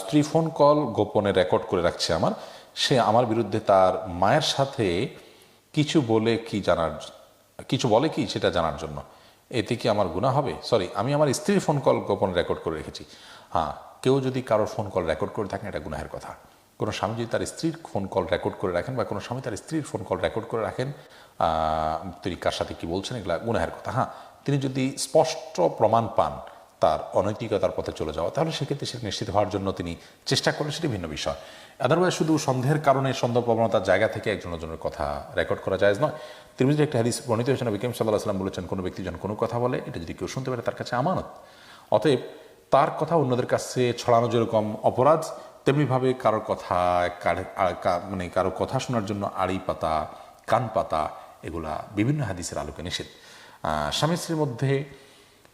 স্ত্রী phone call গোপনে record করে রাখছে সে আমার বিরুদ্ধে তার মায়ের সাথে কিছু বলে কি সেটা জানার জন্য, এতে কি আমার গুনাহ হবে? সরি, আমি আমার স্ত্রীর ফোন কল গোপনে রেকর্ড করে রেখেছি। হ্যাঁ, কেউ যদি কারোর ফোন কল রেকর্ড করে থাকেন এটা গুনাহের কথা। কোনো স্বামী যদি তার স্ত্রীর ফোন কল রেকর্ড করে রাখেন বা কোনো স্বামী তার স্ত্রীর ফোন কল রেকর্ড করে রাখেন, তিনি কার সাথে কী বলছেন, এগুলা গুনাহের কথা। হ্যাঁ, তিনি যদি স্পষ্ট প্রমাণ পান তার অনৈতিকতার পথে চলে যাওয়া, তাহলে সেক্ষেত্রে সে নিশ্চিত হওয়ার জন্য তিনি চেষ্টা করেন, সেটি ভিন্ন বিষয়। আদারওয়াইজ শুধু সন্দেহের কারণে সন্দেহ প্রবণতার জায়গা থেকে একজনের কথা রেকর্ড করা যায় নয়। তিরমিজির একটা হাদিস বর্ণিত হয়েছে, নবী করিম সাল্লাল্লাহু আলাইহি ওয়াসাল্লাম বলেছেন, কোনো ব্যক্তি যখন কোনো কথা বলে এটা যদি কেউ শুনতে পারে তার কাছে আমানত। অতএব তার কথা অন্যদের কাছে ছড়ানো যেরকম অপরাধ, তেমনিভাবে কারোর কথা শোনার জন্য আড়ি পাতা, কান পাতা, এগুলা বিভিন্ন হাদিসের আলোকে নিষেধ। স্বামী স্ত্রীর মধ্যে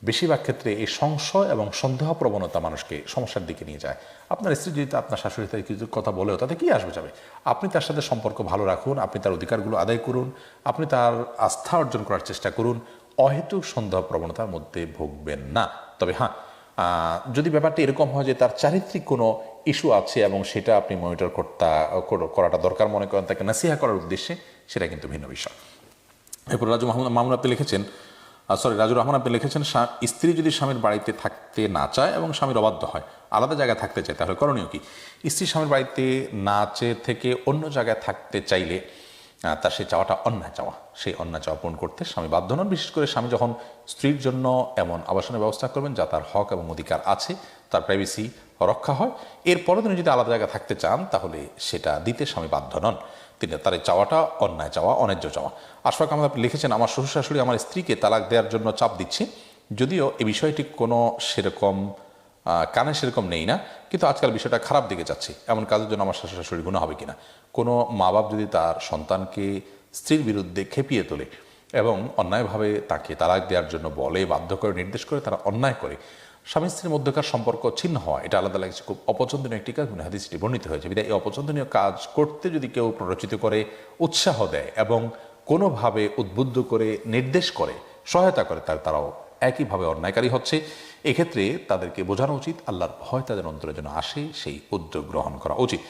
বেশিরভাগ ক্ষেত্রে এই সংশয় এবং সন্দেহ প্রবণতা মানুষকে সমস্যার দিকে নিয়ে যায়। আপনার স্ত্রী যদি আপনার শাশুড়ি থেকে কিছু কথা বলেও তাতে কি আসবে যাবে, আপনি তার সাথে সম্পর্ক ভালো রাখুন, আপনি তার অধিকারগুলো আদায় করুন, আপনি তার আস্থা অর্জন করার চেষ্টা করুন, অহেতুক সন্দেহ প্রবণতার মধ্যে ভুগবেন না। তবে হ্যাঁ, যদি ব্যাপারটা এরকম হয় যে তার চারিত্রিক কোনো ইস্যু আছে এবং সেটা আপনি মনিটর করাটা দরকার মনে করেন, তাকে নাসিহা করার উদ্দেশ্যে, সেটা কিন্তু ভিন্ন বিষয়। এরপর রাজুর রহমান আপনি লিখেছেন, স্ত্রী যদি স্বামীর বাড়িতে থাকতে না চায় এবং স্বামীর অবাধ্য হয়, আলাদা জায়গায় থাকতে চায়, তাহলে করণীয় কি? স্ত্রী স্বামীর বাড়িতে না চেয়ে থেকে অন্য জায়গায় থাকতে চাইলে তার সেই চাওয়াটা অন্যায় চাওয়া, সেই অন্যায় চাওয়া পূরণ করতে স্বামী বাধ্য নন। বিশেষ করে স্বামী যখন স্ত্রীর জন্য এমন আবাসনের ব্যবস্থা করবেন যা তার হক এবং অধিকার আছে, তার প্রাইভেসি রক্ষা হয়, এরপরে তিনি যদি আলাদা জায়গায় থাকতে চান তাহলে সেটা দিতে স্বামী বাধ্য নন। তিনি তার এই চাওয়াটা অন্যায় চাওয়া, অন্যায্য চাওয়া। আশফাক আহমদ আপনি লিখেছেন, আমার শ্বশুর শাশুড়ি আমার স্ত্রীকে তালাক দেওয়ার জন্য চাপ দিচ্ছে, যদিও এই বিষয়টি কোনো সেরকম কানে সেরকম নেই না, কিন্তু আজকাল বিষয়টা খারাপ দিকে যাচ্ছে। এমন কাজের জন্য আমার শ্বশুর শাশুড়ি গুনাহ হবে কিনা? কোনো মা বাপ যদি তার সন্তানকে স্ত্রীর বিরুদ্ধে খেপিয়ে তোলে এবং অন্যায়ভাবে তাকে তালাক দেওয়ার জন্য বলে, বাধ্য করে, নির্দেশ করে, তারা অন্যায় করে, স্বামী স্ত্রীর মধ্যকার সম্পর্ক ছিন্ন হওয়া, এটা আলাদা লাগছে, খুব অপছন্দনীয় একটি কাজ। হাদিসটি বর্ণিত হয়েছে। বিধায় এই অপছন্দনীয় কাজ করতে যদি কেউ প্ররোচিত করে, উৎসাহ দেয় এবং কোনোভাবে উদ্বুদ্ধ করে, নির্দেশ করে, সহায়তা করে, তারাও একইভাবে অন্যায়কারী হচ্ছে। এক্ষেত্রে তাদেরকে বোঝানো উচিত, আল্লাহর ভয় তাদের অন্তরের জন্য আসে, সেই উদ্যোগ গ্রহণ করা উচিত।